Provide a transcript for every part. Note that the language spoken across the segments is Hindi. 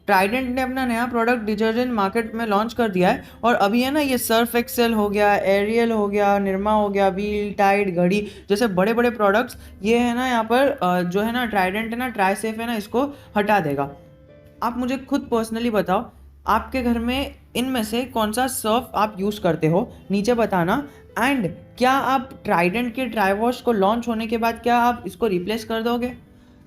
ट्राइडेंट ने अपना नया प्रोडक्ट डिटर्जेंट मार्केट में लॉन्च कर दिया है और अभी है ना ये सर्फ एक्सेल हो गया, एरियल हो गया, निरमा हो गया, व्हील, टाइड, घड़ी जैसे बड़े बड़े प्रोडक्ट्स ये है ना यहाँ पर जो है ना ट्राइडेंट है ना, ट्राइसेफ है ना, इसको हटा देगा। आप मुझे खुद पर्सनली बताओ, आपके घर में इनमें से कौन सा सर्फ आप यूज़ करते हो, नीचे बताना। एंड क्या आप ट्राइडेंट के ट्राई वॉश को लॉन्च होने के बाद क्या आप इसको रिप्लेस कर दोगे?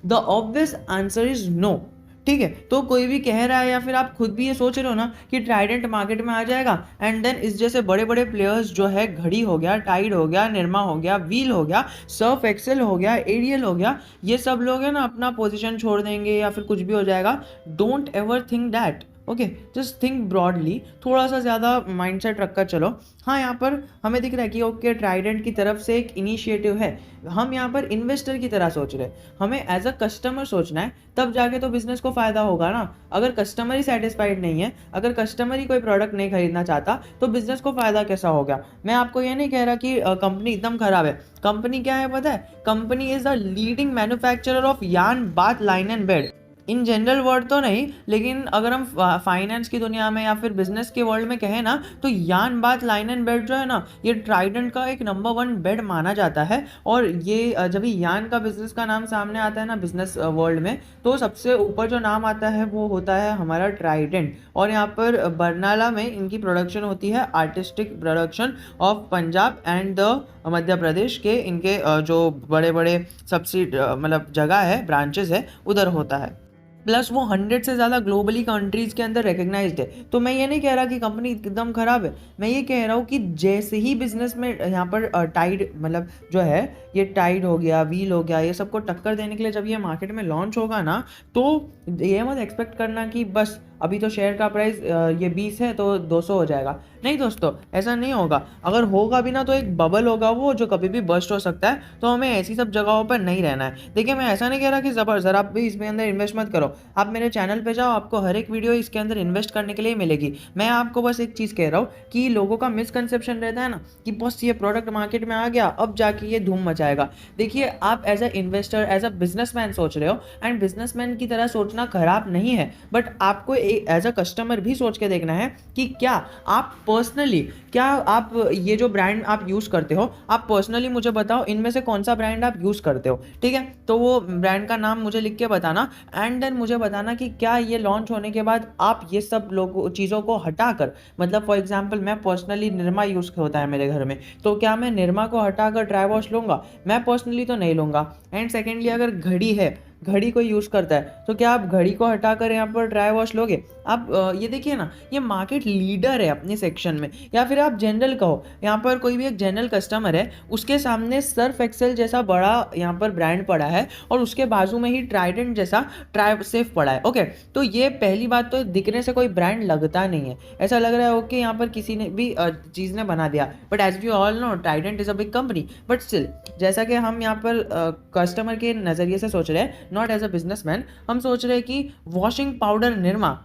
The obvious answer is no. ठीक है, तो कोई भी कह रहा है या फिर आप खुद भी ये सोच रहे हो ना कि ट्राइडेंट मार्केट में आ जाएगा एंड देन इस जैसे बड़े बड़े प्लेयर्स जो है, घड़ी हो गया, टाइड हो गया, निरमा हो गया, व्हील हो गया, सर्फ एक्सेल हो गया, एरियल हो गया, ये सब लोग है ना अपना पोजीशन छोड़ देंगे या फिर कुछ भी हो जाएगा। Don't ever think that. Okay, just think broadly, थोड़ा सा ज़्यादा माइंडसेट रखकर चलो। हाँ, यहाँ पर हमें दिख रहा है कि ओके ट्राइडेंट की तरफ से एक इनिशिएटिव है। हम यहाँ पर इन्वेस्टर की तरह सोच रहे हैं, हमें एज अ कस्टमर सोचना है, तब जाके तो बिजनेस को फ़ायदा होगा ना। अगर कस्टमर ही सेटिस्फाइड नहीं है, अगर कस्टमर ही कोई प्रोडक्ट नहीं खरीदना चाहता तो बिजनेस को फ़ायदा कैसा हो गया? मैं आपको ये नहीं कह रहा कि कंपनी एकदम ख़राब है। कंपनी क्या है पता है? Company is the leading manufacturer of yarn, bath, line and bed. In general word तो नहीं, लेकिन अगर हम फाइनेंस की दुनिया में या फिर बिजनेस के वर्ल्ड में कहें ना, तो यान बात लाइन एंड बेड जो है ना, ये ट्राइडेंट का एक नंबर 1 बेड माना जाता है। और ये जब भी यान का बिजनेस का नाम सामने आता है ना बिजनेस वर्ल्ड में, तो सबसे ऊपर जो नाम आता है वो होता है हमारा ट्राइडेंट। और यहाँ पर बरनाला में इनकी प्रोडक्शन होती है, artistic production of Punjab and the Madhya Pradesh के इनके जो बड़े बड़े सब्सिड मतलब जगह है, ब्रांचेस है, उधर होता है। प्लस वो 100 से ज़्यादा ग्लोबली कंट्रीज़ के अंदर रिकग्नाइज्ड है। तो मैं ये नहीं कह रहा कि कंपनी एकदम ख़राब है, मैं ये कह रहा हूँ कि जैसे ही बिजनेस में यहाँ पर टाइड मतलब जो है, ये टाइड हो गया, व्हील हो गया, ये सबको टक्कर देने के लिए जब ये मार्केट में लॉन्च होगा ना, तो ये मत एक्सपेक्ट करना कि बस अभी तो शेयर का प्राइस ये 20 है तो 200 हो जाएगा। नहीं दोस्तों, ऐसा नहीं होगा। अगर होगा भी ना तो एक बबल होगा वो, जो कभी भी बस्ट हो सकता है। तो हमें ऐसी सब जगहों पर नहीं रहना है। देखिए, मैं ऐसा नहीं कह रहा कि ज़रा भी इसमें अंदर इन्वेस्ट मत करो। आप मेरे चैनल पे जाओ, आपको हर एक वीडियो इसके अंदर इन्वेस्ट करने के लिए मिलेगी। मैं आपको बस एक चीज़ कह रहा हूँ कि लोगों का मिसकंसेप्शन रहता है ना कि बस ये प्रोडक्ट मार्केट में आ गया अब जाके ये धूम मचाएगा। देखिए, आप as a investor, as a businessman सोच रहे हो, एंड बिजनेसमैन की तरह सोचना खराब नहीं है, बट आपको एज अ कस्टमर भी सोच के देखना है कि क्या आप पर्सनली, क्या आप ये जो ब्रांड आप यूज़ करते हो, आप पर्सनली मुझे बताओ इनमें से कौन सा ब्रांड आप यूज़ करते हो। ठीक है, तो वो ब्रांड का नाम मुझे लिख के बताना एंड देन मुझे बताना कि क्या ये लॉन्च होने के बाद आप ये सब लोगों चीज़ों को हटाकर, मतलब फॉर एग्जांपल मैं पर्सनली निरमा यूज़ होता है मेरे घर में, तो क्या मैं निरमा को हटाकर ड्राई वॉश लूँगा? मैं पर्सनली तो नहीं लूँगा। एंड सेकेंडली, अगर घड़ी है, घड़ी कोई यूज़ करता है, तो क्या आप घड़ी को हटाकर यहाँ पर ड्राई वॉश लोगे? आप ये देखिए ना, ये मार्केट लीडर है अपने सेक्शन में। या फिर आप जनरल कहो, यहाँ पर कोई भी एक जनरल कस्टमर है, उसके सामने सर्फ एक्सेल जैसा बड़ा यहाँ पर ब्रांड पड़ा है और उसके बाजू में ही ट्राइडेंट जैसा ट्राई सेफ पड़ा है। ओके, तो ये पहली बात तो दिखने से कोई ब्रांड लगता नहीं है, ऐसा लग रहा है ओके यहाँ पर किसी ने भी चीज़ ने बना दिया। But as we all know, Trident is a big company. But still, जैसा कि हम यहाँ पर कस्टमर के नज़रिए से सोच रहे हैं, नॉट एज अ बिजनेसमैन, हम सोच रहे हैं कि वॉशिंग पाउडर निरमा,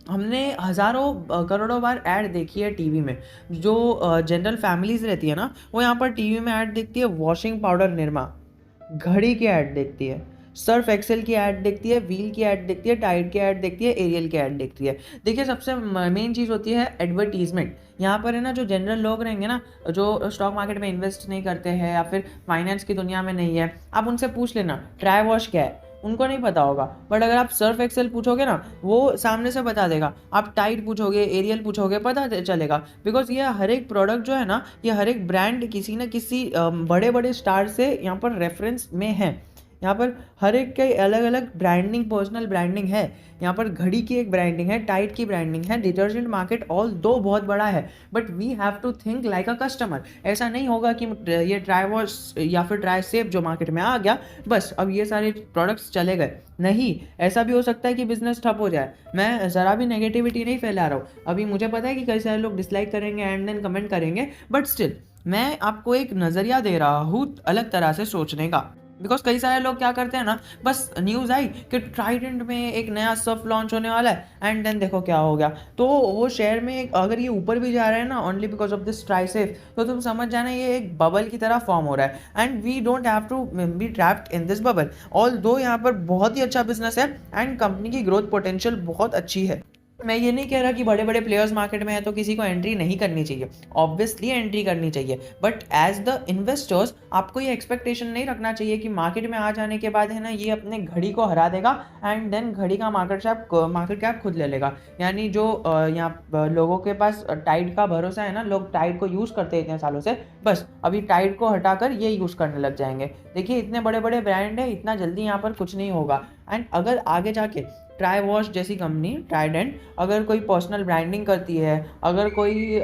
हमने हज़ारों करोड़ों बार ऐड देखी है टीवी में। जो जनरल फैमिलीज़ रहती है ना, वो यहाँ पर टीवी में ऐड देखती है वॉशिंग पाउडर निरमा, घड़ी की ऐड देखती है, सर्फ एक्सेल की ऐड देखती है, व्हील की ऐड देखती है, टाइड की ऐड देखती है, एरियल की ऐड देखती है। देखिए, सबसे मेन चीज़ होती है एडवर्टीजमेंट। यहाँ पर है ना, जो जनरल लोग रहेंगे ना, जो स्टॉक मार्केट में इन्वेस्ट नहीं करते हैं या फिर फाइनेंस की दुनिया में नहीं है, आप उनसे पूछ लेना ट्राई वॉश क्या है, उनको नहीं पता होगा। बट अगर आप सर्फ एक्सेल पूछोगे ना, वो सामने से बता देगा। आप टाइड पूछोगे, एरियल पूछोगे, पता चलेगा। बिकॉज ये हर एक प्रोडक्ट जो है ना, ये हर एक ब्रांड किसी न किसी बड़े बड़े स्टार से यहाँ पर रेफरेंस में है। यहाँ पर हर एक के अलग अलग ब्रांडिंग, पर्सनल ब्रांडिंग है। यहाँ पर घड़ी की एक ब्रांडिंग है, टाइड की ब्रांडिंग है। डिटर्जेंट मार्केट ऑल दो बहुत बड़ा है, but we have to think like a customer. ऐसा नहीं होगा कि ये ट्राई वॉश या फिर ट्राई सेफ जो मार्केट में आ गया, बस अब ये सारे प्रोडक्ट्स चले गए। नहीं, ऐसा भी हो सकता है कि बिजनेस ठप हो जाए। मैं ज़रा भी नेगेटिविटी नहीं फैला रहा हूँ। अभी मुझे पता है कि कई सारे लोग डिसलाइक करेंगे एंड देन कमेंट करेंगे, बट स्टिल मैं आपको एक नज़रिया दे रहा हूँ अलग तरह से सोचने का। बिकॉज कई सारे लोग क्या करते हैं ना, बस न्यूज़ आई कि ट्राइडेंट में एक नया सर्फ लॉन्च होने वाला है एंड देन देखो क्या हो गया। तो वो शेयर में अगर ये ऊपर भी जा रहा है ना ओनली बिकॉज ऑफ दिस ट्राइसेफ, तो तुम समझ जाना ये एक बबल की तरह फॉर्म हो रहा है and we don't have to be trapped in this bubble. Although यहाँ पर बहुत ही अच्छा बिजनेस है एंड कंपनी की ग्रोथ पोटेंशियल बहुत अच्छी है। मैं ये नहीं कह रहा कि बड़े बड़े प्लेयर्स मार्केट में है तो किसी को एंट्री नहीं करनी चाहिए, ऑब्वियसली एंट्री करनी चाहिए, बट एज द इन्वेस्टर्स आपको ये एक्सपेक्टेशन नहीं रखना चाहिए कि मार्केट में आ जाने के बाद है ना ये अपने घड़ी को हरा देगा एंड देन घड़ी का मार्केट कैप खुद ले लेगा। यानी जो यहाँ लोगों के पास टाइड का भरोसा है ना, लोग टाइड को यूज़ करते हैं इतने सालों से, बस अभी टाइड को हटाकर ये यूज़ करने लग जाएंगे। देखिए इतने बड़े बड़े ब्रांड है, इतना जल्दी यहाँ पर कुछ नहीं होगा। एंड अगर आगे जाके ट्राई वॉश जैसी कंपनी ट्राइडेंट अगर कोई पर्सनल ब्रांडिंग करती है, अगर कोई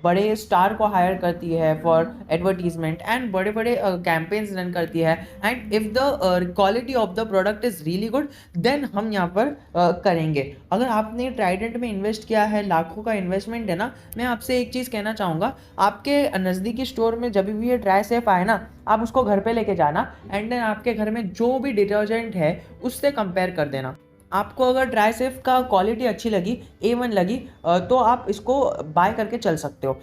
बड़े स्टार को हायर करती है फॉर एडवर्टीजमेंट एंड बड़े बड़े कैंपेन्स रन करती है and if the quality of the product is really good, then हम यहाँ पर करेंगे। अगर आपने ट्राइडेंट में इन्वेस्ट किया है, लाखों का इन्वेस्टमेंट है ना, मैं आपसे एक चीज़ कहना चाहूँगा, आपके नज़दीकी स्टोर में जब भी ये ट्राई सेफ आए ना, आप उसको घर पे लेके जाना एंड देन आपके घर में जो भी डिटर्जेंट है उससे कंपेयर कर देना। आपको अगर ड्राई सेफ का क्वालिटी अच्छी लगी, A1 लगी, तो आप इसको बाय करके चल सकते हो।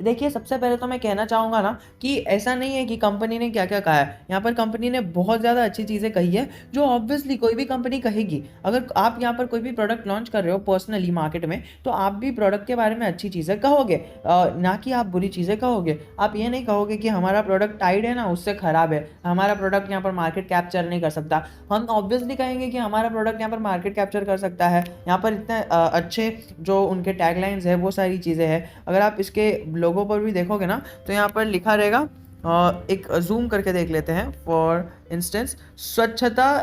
देखिए सबसे पहले तो मैं कहना चाहूँगा ना कि ऐसा नहीं है कि कंपनी ने क्या क्या कहा है, यहाँ पर कंपनी ने बहुत ज़्यादा अच्छी चीज़ें कही है जो ऑब्वियसली कोई भी कंपनी कहेगी। अगर आप यहाँ पर कोई भी प्रोडक्ट लॉन्च कर रहे हो पर्सनली मार्केट में, तो आप भी प्रोडक्ट के बारे में अच्छी चीज़ें कहोगे, ना कि आप बुरी चीज़ें कहोगे। आप ये नहीं कहोगे कि हमारा प्रोडक्ट टाइड है ना उससे ख़राब है, हमारा प्रोडक्ट यहाँ पर मार्केट कैप्चर नहीं कर सकता। हम ऑब्वियसली कहेंगे कि हमारा प्रोडक्ट यहाँ पर मार्केट कैप्चर कर सकता है, यहाँ पर इतने अच्छे जो उनके टैगलाइंस है वो सारी चीज़ें हैं। अगर आप इसके लोगों पर भी देखोगे ना तो यहाँ पर लिखा रहेगा, एक जूम करके देख लेते हैं, फॉर इंस्टेंस स्वच्छता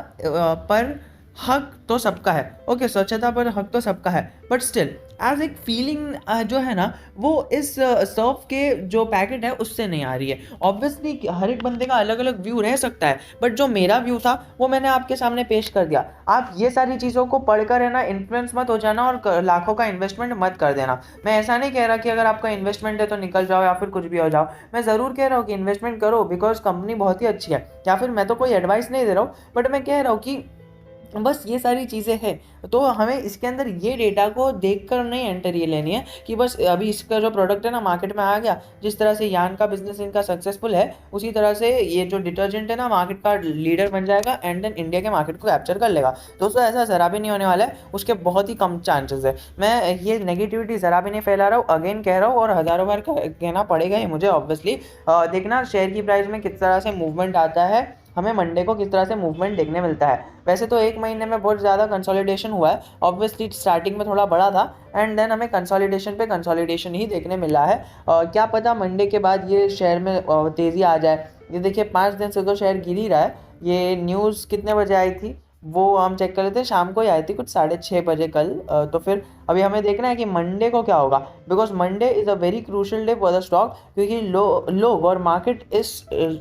पर हक तो सबका है। ओके, स्वच्छता पर हक तो सबका है, बट स्टिल एज एक फीलिंग जो है ना वो इस सर्फ के जो पैकेट है उससे नहीं आ रही है। ऑब्वियसली हर एक बंदे का अलग अलग व्यू रह सकता है, बट जो मेरा व्यू था वो मैंने आपके सामने पेश कर दिया। आप ये सारी चीज़ों को पढ़कर है ना इन्फ्लुएंस मत हो जाना और लाखों का इन्वेस्टमेंट मत कर देना। मैं ऐसा नहीं कह रहा कि अगर आपका इन्वेस्टमेंट है तो निकल जाओ या फिर कुछ भी हो जाओ। मैं ज़रूर कह रहा हूँ कि इन्वेस्टमेंट करो बिकॉज कंपनी बहुत ही अच्छी है, या फिर मैं तो कोई एडवाइस नहीं दे रहा हूँ, बट मैं कह रहा हूँ कि बस ये सारी चीज़ें हैं। तो हमें इसके अंदर ये डेटा को देखकर नहीं एंटर ये लेनी है कि बस अभी इसका जो प्रोडक्ट है ना मार्केट में आ गया, जिस तरह से यान का बिजनेस इनका सक्सेसफुल है उसी तरह से ये जो डिटर्जेंट है ना मार्केट का लीडर बन जाएगा एंड देन इंडिया के मार्केट को कैप्चर कर लेगा। दोस्तों ऐसा ज़रा भी नहीं होने वाला है, उसके बहुत ही कम चांसेस है। मैं ये नेगेटिविटी ज़रा भी नहीं फैला रहा हूँ, अगेन कह रहा हूँ और हज़ारों बार कहना पड़ेगा ही मुझे ऑब्वियसली। देखना शेयर की प्राइस में किस तरह से मूवमेंट आता है, हमें मंडे को किस तरह से मूवमेंट देखने मिलता है। वैसे तो एक महीने में बहुत ज़्यादा कंसोलिडेशन हुआ है, ऑब्वियसली स्टार्टिंग में थोड़ा बड़ा था एंड देन हमें कंसोलिडेशन पे कंसोलिडेशन ही देखने मिला है। क्या पता मंडे के बाद ये शेयर में तेज़ी आ जाए। ये देखिए 5 दिन से तो शेयर गिर ही रहा है। ये न्यूज़ कितने बजे आई थी वो हम चेक कर लेते हैं, शाम को ही आई थी कुछ 6:30 बजे कल। तो फिर अभी हमें देखना है कि मंडे को क्या होगा, because Monday is a very crucial day for the stock, क्योंकि लोग और मार्केट इस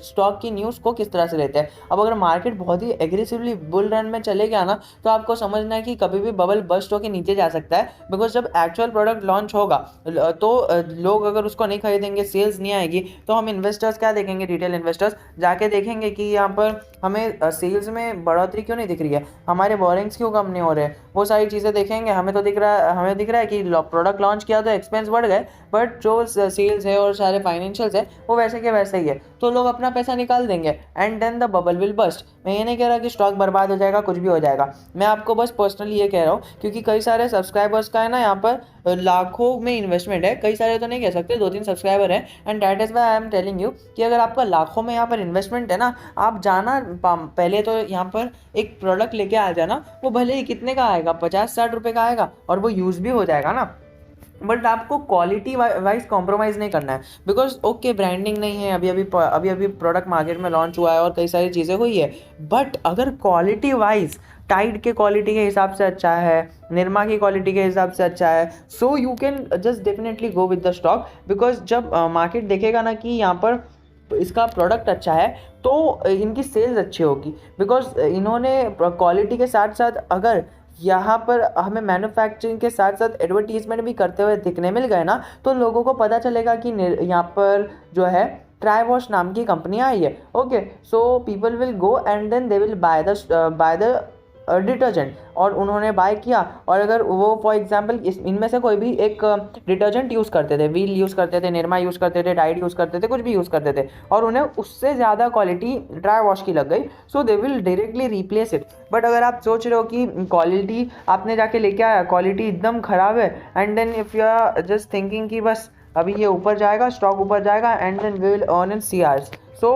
स्टॉक की न्यूज़ को किस तरह से लेते हैं। अब अगर मार्केट बहुत ही एग्रेसिवली बुल रन में चले गया ना तो आपको समझना है कि कभी भी बबल बस्ट होकर नीचे जा सकता है, बिकॉज जब एक्चुअल प्रोडक्ट लॉन्च होगा तो लोग अगर उसको नहीं खरीदेंगे, सेल्स नहीं आएगी, तो हम इन्वेस्टर्स क्या देखेंगे, रिटेल इन्वेस्टर्स जाके देखेंगे कि यहाँ पर हमें सेल्स में बढ़ोतरी क्यों नहीं दिख रही है, हमारे बोरिंग्स क्यों कम नहीं हो रहे, वो सारी चीज़ें देखेंगे। हमें दिख रहा है कि प्रोडक्ट लॉन्च किया तो एक्सपेंस बढ़ गए, बट जो सेल्स है और सारे फाइनेंशियल्स है वो वैसे के वैसे ही है, तो लोग अपना पैसा निकाल देंगे and then the bubble will bust. मैं ये नहीं कह रहा कि स्टॉक बर्बाद हो जाएगा, कुछ भी हो जाएगा, मैं आपको बस पर्सनली ये कह रहा हूँ क्योंकि कई सारे सब्सक्राइबर्स का है ना यहाँ पर लाखों में इन्वेस्टमेंट है, कई सारे तो नहीं कह सकते, 2-3 सब्सक्राइबर हैं and that is why I am telling you कि अगर आपका लाखों में यहाँ पर इन्वेस्टमेंट है ना, आप जाना पहले तो यहाँ पर एक प्रोडक्ट लेके आ जाना, वो भले ही कितने का आएगा, 50-60 रुपये का आएगा और वो यूज़ भी हो जाएगा ना, बट आपको क्वालिटी वाइज कॉम्प्रोमाइज़ नहीं करना है। बिकॉज ओके ब्रांडिंग नहीं है, अभी प्रोडक्ट मार्केट में लॉन्च हुआ है और कई सारी चीज़ें हुई है, बट अगर क्वालिटी वाइज टाइड के क्वालिटी के हिसाब से अच्छा है, निरमा की क्वालिटी के हिसाब से अच्छा है, so you can just definitely go with the stock. Because जब मार्केट देखेगा ना कि यहाँ पर इसका प्रोडक्ट अच्छा है तो इनकी सेल्स अच्छी होगी, बिकॉज इन्होंने क्वालिटी के साथ साथ अगर यहाँ पर हमें मैन्युफैक्चरिंग के साथ साथ एडवर्टीजमेंट भी करते हुए दिखने मिल गए ना, तो लोगों को पता चलेगा कि यहाँ पर जो है ट्राई वॉश नाम की कंपनी आई है। Okay, so people will go and then they will buy the detergent, और उन्होंने बाय किया। और अगर वो फॉर एग्जांपल इनमें से कोई भी एक डिटर्जेंट यूज़ करते थे, व्हील यूज़ करते थे, निरमा यूज़ करते थे, टाइड यूज़ करते थे, कुछ भी यूज़ करते थे, और उन्हें उससे ज़्यादा क्वालिटी ड्राई वॉश की लग गई, so they will directly replace it. But अगर आप सोच रहे हो कि क्वालिटी आपने जाके लेके आया, क्वालिटी एकदम ख़राब है, and then if you are just thinking कि बस अभी ये ऊपर जाएगा, स्टॉक ऊपर जाएगा, and then we will earn in CRs, so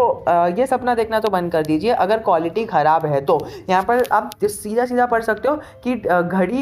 ये सपना देखना तो बंद कर दीजिए अगर क्वालिटी ख़राब है तो। यहाँ पर आप सीधा सीधा पढ़ सकते हो कि घड़ी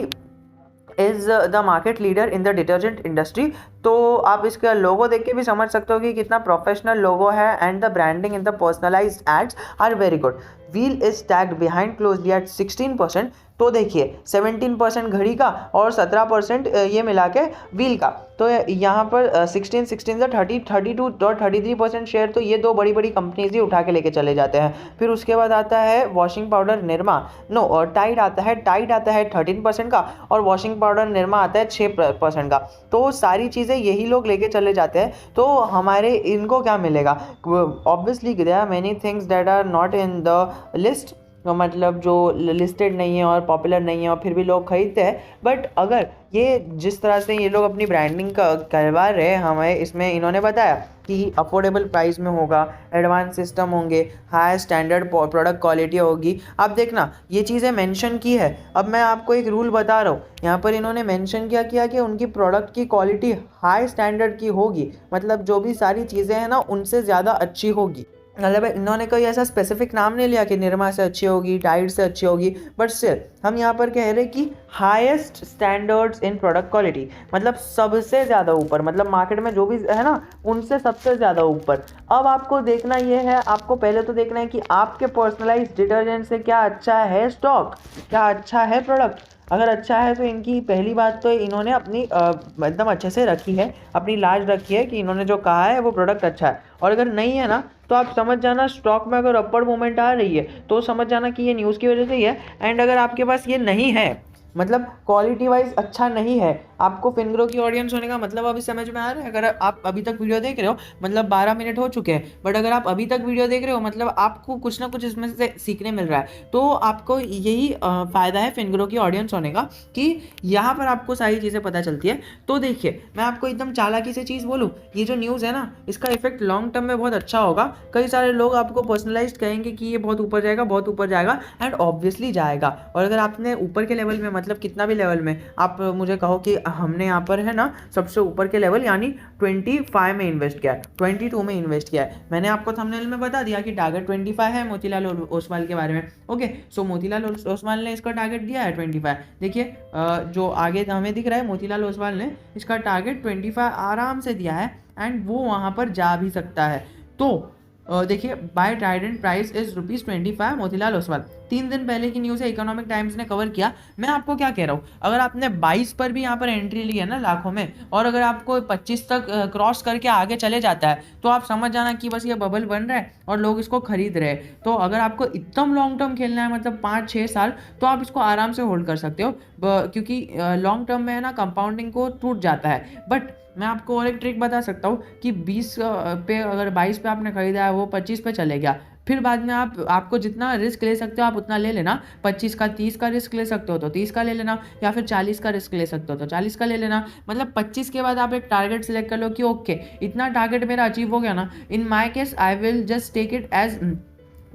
is the market leader in the detergent industry. तो आप इसका लोगो देख के भी समझ सकते हो कि कितना प्रोफेशनल लोगो है, and the branding in the personalised ads are very good. Wheel is tagged behind closely at 16%। तो देखिए 17% घड़ी का और 17% ये मिला के व्हील का। तो यहाँ पर 16 से 32 और 33% शेयर तो ये दो बड़ी बड़ी कंपनीज ही उठा के लेके चले जाते हैं। फिर उसके बाद आता है वॉशिंग पाउडर निरमा, नो, और टाइड आता है 13% का, और वॉशिंग पाउडर निरमा आता है 6% का। तो सारी चीज़ें यही लोग लेके चले जाते हैं, तो हमारे इनको क्या मिलेगा? Obviously there are many things that are not in the list, मतलब जो लिस्टेड नहीं है और पॉपुलर नहीं है और फिर भी लोग खरीदते हैं। बट अगर ये जिस तरह से ये लोग अपनी ब्रांडिंग करवा रहे हैं, हमें इसमें इन्होंने बताया कि अफोर्डेबल प्राइस में होगा, एडवांस सिस्टम होंगे, हाई स्टैंडर्ड प्रोडक्ट क्वालिटी होगी। आप देखना ये चीज़ें मेंशन की है। अब मैं आपको एक रूल बता रहा हूँ, यहाँ पर इन्होंने मेंशन किया कि उनकी प्रोडक्ट की क्वालिटी हाई स्टैंडर्ड की होगी, मतलब जो भी सारी चीज़ें हैं ना उनसे ज़्यादा अच्छी होगी। मतलब इन्होंने कोई ऐसा स्पेसिफिक नाम नहीं लिया कि निरमा से अच्छी होगी, टाइड से अच्छी होगी, बट स्टिल हम यहाँ पर कह रहे हैं कि highest standards in product quality, मतलब सबसे ज़्यादा ऊपर, मतलब मार्केट में जो भी है ना उनसे सबसे ज़्यादा ऊपर। अब आपको देखना ये है, आपको पहले तो देखना है कि आपके पर्सनलाइज्ड डिटर्जेंट से क्या अच्छा है स्टॉक, क्या अच्छा है प्रोडक्ट। अगर अच्छा है तो इनकी पहली बात तो इन्होंने अपनी एकदम अच्छे से रखी है, अपनी लाज रखी है कि इन्होंने जो कहा है वो प्रोडक्ट अच्छा है। और अगर नहीं है ना तो आप समझ जाना स्टॉक में अगर अपर मूवमेंट आ रही है तो समझ जाना कि ये न्यूज़ की वजह से ही है। एंड अगर आपके पास ये नहीं है, मतलब क्वालिटी वाइज अच्छा नहीं है, आपको फिनग्रो की ऑडियंस होने का मतलब अभी समझ में आ रहा है। अगर आप अभी तक वीडियो देख रहे हो, मतलब 12 मिनट हो चुके हैं, बट अगर आप अभी तक वीडियो देख रहे हो मतलब आपको कुछ ना कुछ इसमें से सीखने मिल रहा है। तो आपको यही फ़ायदा है फिनग्रो की ऑडियंस होने का कि यहाँ पर आपको सारी चीज़ें पता चलती है। तो देखिए मैं आपको एकदम चालाकी से चीज़ बोलूँ, ये जो न्यूज़ है ना इसका इफेक्ट लॉन्ग टर्म में बहुत अच्छा होगा। कई सारे लोग आपको पर्सनलाइज्ड कहेंगे कि ये बहुत ऊपर जाएगा, बहुत ऊपर जाएगा, एंड ऑब्वियसली जाएगा। और अगर आपने ऊपर के लेवल में, मतलब कितना भी लेवल में आप मुझे कहो कि हमने यहाँ पर है ना सबसे ऊपर के लेवल यानी 25 में इन्वेस्ट किया है, 22 में इन्वेस्ट किया है, मैंने आपको थंबनेल में बता दिया कि टारगेट 25 है मोतीलाल ओसवाल के बारे में। ओके, सो मोतीलाल ओसवाल ने इसका टारगेट दिया है 25। देखिए जो आगे हमें दिख रहा है मोतीलाल ओसवाल ने इसका टारगेट 25 आराम से दिया है, एंड वो वहाँ पर जा भी सकता है। तो देखिए buy Trident price is ₹25 Motilal Oswal. 3 दिन पहले की न्यूज़ है, इकोनॉमिक टाइम्स ने कवर किया। मैं आपको क्या कह रहा हूँ, अगर आपने 22 पर भी यहाँ पर एंट्री ली है ना लाखों में, और अगर आपको 25 तक क्रॉस करके आगे चले जाता है तो आप समझ जाना कि बस ये बबल बन रहा है और लोग इसको खरीद रहे हैं। तो अगर आपको एकदम लॉन्ग टर्म खेलना है, मतलब 5-6 साल, तो आप इसको आराम से होल्ड कर सकते हो, क्योंकि लॉन्ग टर्म में है ना कंपाउंडिंग को टूट जाता है। बट मैं आपको और एक ट्रिक बता सकता हूँ कि 20 पे अगर 22 पे आपने खरीदा है वो 25 पे चले गया, फिर बाद में आपको जितना रिस्क ले सकते हो आप उतना ले लेना। 25 का 30 का रिस्क ले सकते हो तो 30 का ले लेना, या फिर 40 का रिस्क ले सकते हो तो 40 का ले लेना। मतलब 25 के बाद आप एक टारगेट सेलेक्ट कर लो कि ओके इतना टारगेट मेरा अचीव हो गया ना, in my case I will just take it as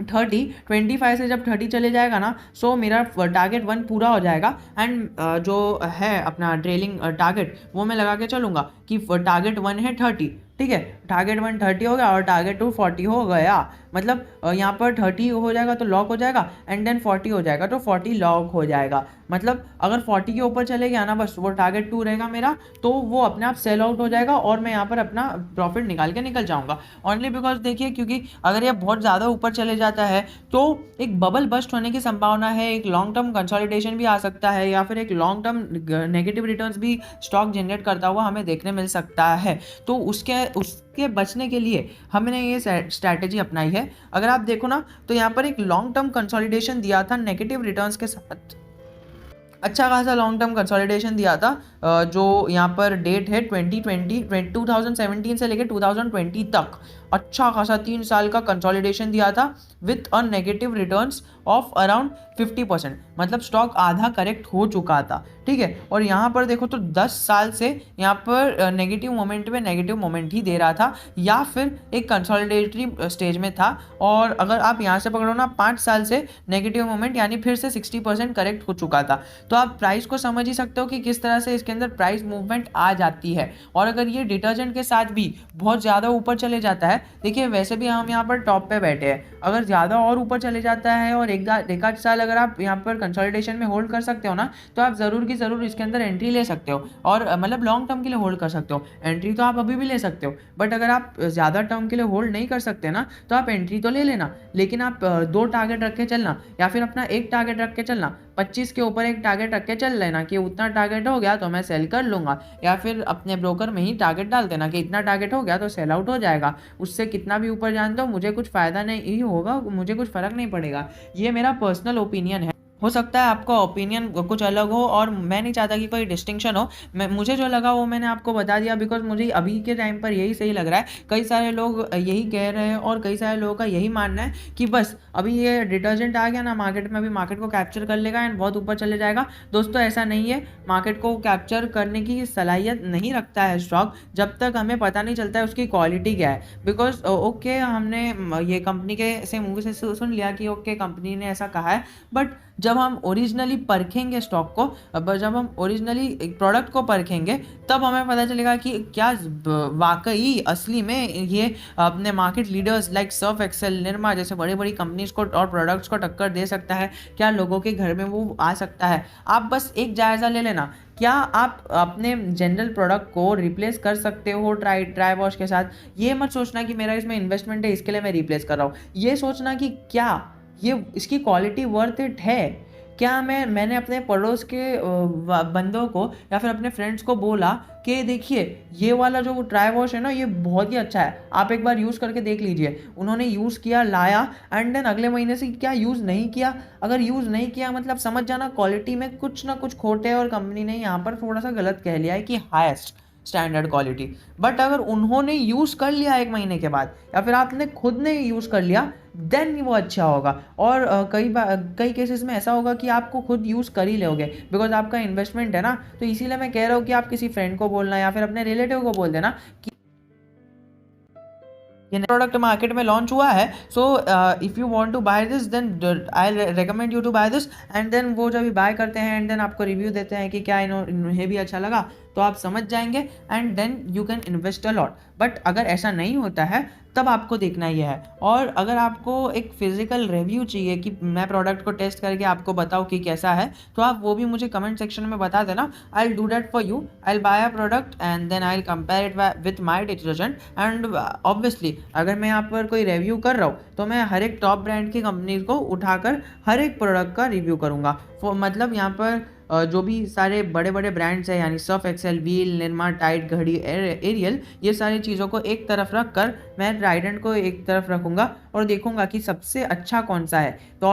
25 से जब 30 चले जाएगा ना, सो मेरा टारगेट 1 पूरा हो जाएगा। एंड जो है अपना ट्रेलिंग टारगेट वो मैं लगा के चलूँगा कि टारगेट 1 है 30, ठीक है, टारगेट 1 30 हो गया और टारगेट 2 40 हो गया। मतलब यहाँ पर 30 हो जाएगा तो लॉक हो जाएगा, एंड देन 40 हो जाएगा तो 40 लॉक हो जाएगा। मतलब अगर 40 के ऊपर चले गया ना, बस वो टारगेट 2 रहेगा मेरा, तो वो अपने आप सेल आउट हो जाएगा और मैं यहाँ पर अपना प्रॉफिट निकाल के निकल जाऊँगा। ओनली बिकॉज देखिए, क्योंकि अगर ये बहुत ज़्यादा ऊपर चले जाता है तो एक बबल बस्ट होने की संभावना है, एक लॉन्ग टर्म कंसोलिडेशन भी आ सकता है, या फिर एक लॉन्ग टर्म नेगेटिव रिटर्न्स भी स्टॉक जनरेट करता हुआ हमें देखने मिल सकता है। तो उसके बचने के लिए हमने ये स्ट्रैटेजी अपनाई है। अगर आप देखो ना तो यहाँ पर एक लॉन्ग टर्म कंसोलिडेशन दिया था नेगेटिव रिटर्न्स के साथ, अच्छा खासा लॉन्ग टर्म कंसोलिडेशन दिया था, जो यहाँ पर डेट है 2017 से लेकर 2020 तक अच्छा खासा 3 साल का कंसोलिडेशन दिया था with a negative returns of around 50%, मतलब स्टॉक आधा करेक्ट हो चुका था। ठीक है, और यहाँ पर देखो तो 10 साल से यहाँ पर नेगेटिव मोमेंट में नेगेटिव मोमेंट ही दे रहा था या फिर एक कंसोलिडेटरी स्टेज में था। और अगर आप यहाँ से पकड़ो ना 5 साल से नेगेटिव मोमेंट यानी फिर से 60% करेक्ट हो चुका था। तो आप प्राइस को समझ ही सकते हो कि किस तरह से इसके अंदर प्राइस मूवमेंट आ जाती है। और अगर ये डिटर्जेंट के साथ भी बहुत ज़्यादा ऊपर चले जाता है, देखिए वैसे भी हम यहाँ पर टॉप पे बैठे हैं, अगर ज़्यादा और ऊपर चले जाता है और एक आध साल अगर आप यहाँ पर कंसोलिडेशन में होल्ड कर सकते हो ना, तो आप ज़रूर की ज़रूर इसके अंदर एंट्री ले सकते हो और मतलब लॉन्ग टर्म के लिए होल्ड कर सकते हो। एंट्री तो आप अभी भी ले सकते हो, बट अगर आप ज़्यादा टर्म के लिए होल्ड नहीं कर सकते ना, तो आप एंट्री तो ले लेना, लेकिन आप 2 टारगेट रख के चलना या फिर अपना एक टारगेट रख के चलना। 25 के ऊपर एक टारगेट रख के चल लेना कि उतना टारगेट हो गया तो मैं सेल कर लूँगा, या फिर अपने ब्रोकर में ही टारगेट डाल देना कि इतना टारगेट हो गया तो सेल आउट हो जाएगा। उससे कितना भी ऊपर जान दो, मुझे कुछ फ़ायदा नहीं होगा, मुझे कुछ फ़र्क नहीं पड़ेगा। ये मेरा पर्सनल ओपिनियन है। हो सकता है आपका ओपिनियन कुछ अलग हो और मैं नहीं चाहता कि कोई डिस्टिंक्शन हो। मुझे जो लगा वो मैंने आपको बता दिया, बिकॉज मुझे अभी के टाइम पर यही सही लग रहा है। कई सारे लोग यही कह रहे हैं और कई सारे लोगों का यही मानना है कि बस अभी ये डिटर्जेंट आ गया ना मार्केट में, अभी मार्केट को कैप्चर कर लेगा एंड बहुत ऊपर चले जाएगा। दोस्तों ऐसा नहीं है, मार्केट को कैप्चर करने की सलाहियत नहीं रखता है स्टॉक जब तक हमें पता नहीं चलता है उसकी क्वालिटी क्या है। बिकॉज ओके हमने ये कंपनी के से मुंह से सुन लिया कि ओके कंपनी ने ऐसा कहा है, बट जब हम ओरिजिनली परखेंगे स्टॉक को, जब हम ओरिजिनली प्रोडक्ट को परखेंगे, तब हमें पता चलेगा कि क्या वाकई असली में ये अपने market leaders like Surf Excel, Nirma जैसे बड़ी बड़ी कंपनीज को और प्रोडक्ट्स को टक्कर दे सकता है, क्या लोगों के घर में वो आ सकता है। आप बस एक जायज़ा ले लेना, क्या आप अपने जनरल प्रोडक्ट को रिप्लेस कर सकते हो ड्राई वॉश के साथ। ये मत सोचना कि मेरा इसमें इन्वेस्टमेंट है इसके लिए मैं रिप्लेस कर रहा हूँ, ये सोचना कि क्या ये इसकी क्वालिटी वर्थ इट है। क्या मैंने अपने पड़ोस के बंदों को या फिर अपने फ्रेंड्स को बोला कि देखिए ये वाला जो ड्राई वॉश है ना ये बहुत ही अच्छा है, आप एक बार यूज़ करके देख लीजिए। उन्होंने यूज़ किया, लाया एंड देन अगले महीने से क्या यूज़ नहीं किया। अगर यूज़ नहीं किया मतलब समझ जाना क्वालिटी में कुछ ना कुछ खोटे और कंपनी ने यहाँ पर थोड़ा सा गलत कह लिया है कि हाईएस्ट स्टैंडर्ड क्वालिटी। बट अगर उन्होंने यूज़ कर लिया 1 महीने के बाद या फिर आपने खुद ने यूज़ कर लिया, देन वो अच्छा होगा। और कई केसेस में ऐसा होगा कि आपको खुद यूज़ कर ही लोगे, बिकॉज आपका इन्वेस्टमेंट है ना। तो इसीलिए मैं कह रहा हूँ कि आप किसी फ्रेंड को बोलना या फिर अपने रिलेटिव को बोल देना कि ये प्रोडक्ट मार्केट में लॉन्च हुआ है, so if you want to buy this then I recommend you to buy this. And then वो जब भी बाय करते हैं एंड देन आपको रिव्यू देते हैं कि क्या इन्हें भी अच्छा लगा, तो आप समझ जाएंगे and then you can invest a lot. But अगर ऐसा नहीं होता है तब आपको देखना ये है। और अगर आपको एक फिजिकल रिव्यू चाहिए कि मैं प्रोडक्ट को टेस्ट करके आपको बताऊँ कि कैसा है, तो आप वो भी मुझे कमेंट सेक्शन में बता देना। I will do that for you. I will buy a product and then I will compare it with my detergent. And obviously अगर मैं यहाँ पर कोई रिव्यू कर रहा हूँ तो मैं हर एक टॉप ब्रांड की कंपनी को उठाकर हर एक प्रोडक्ट का रिव्यू करूँगा। मतलब यहाँ पर जो भी सारे बड़े बड़े ब्रांड्स हैं यानी Surf Excel, Wheel, Nirma, Tide, Ghadi, Ariel, ये सारी चीज़ों को एक तरफ रख कर मैं ट्राइडेंट को एक तरफ रखूँगा और देखूंगा कि सबसे अच्छा कौन सा है। तो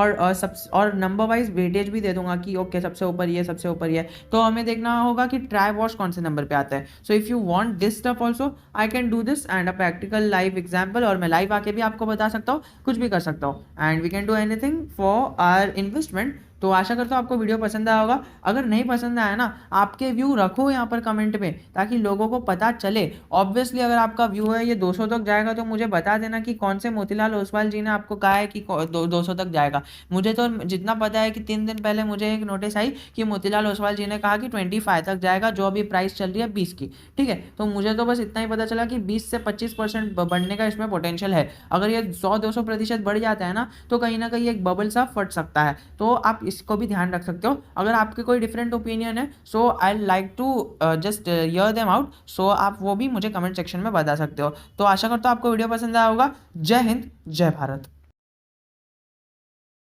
और नंबर वाइज वेटेज भी दे दूंगा कि ओके सबसे ऊपर ये, सबसे ऊपर ये। तो हमें देखना होगा कि ट्राई वॉश कौन से नंबर पे आता है। So if you want this stuff also I can do this and a practical live example, और मैं लाइव आके भी आपको बता सकता हूँ, कुछ भी कर सकता हूँ and we can do anything for our investment. तो आशा करता हूँ आपको वीडियो पसंद आया होगा। अगर नहीं पसंद आया ना, आपके व्यू रखो यहाँ पर कमेंट में ताकि लोगों को पता चले। ऑब्वियसली अगर आपका व्यू है ये 200 तक जाएगा तो मुझे बता देना कि कौन से मोतीलाल ओसवाल जी ने आपको कहा है कि 200 तक जाएगा। मुझे तो जितना पता है कि 3 दिन पहले मुझे एक नोटिस आई कि मोतीलाल ओसवाल जी ने कहा कि 25 तक जाएगा, जो अभी प्राइस चल रही है 20 की। ठीक है, तो मुझे तो बस इतना ही पता चला कि 20 से 25% बढ़ने का इसमें पोटेंशियल है। अगर ये 100-200% बढ़ जाता है ना, तो कहीं ना कहीं एक बबल सा फट सकता है। तो आप इसको भी ध्यान रख सकते हो। अगर आपके कोई डिफरेंट ओपिनियन है, so I like to just hear them out. So आप वो भी मुझे कमेंट सेक्शन में बता सकते हो। तो आशा करता हूँ आपको वीडियो पसंद आया होगा। जय हिंद, जय भारत।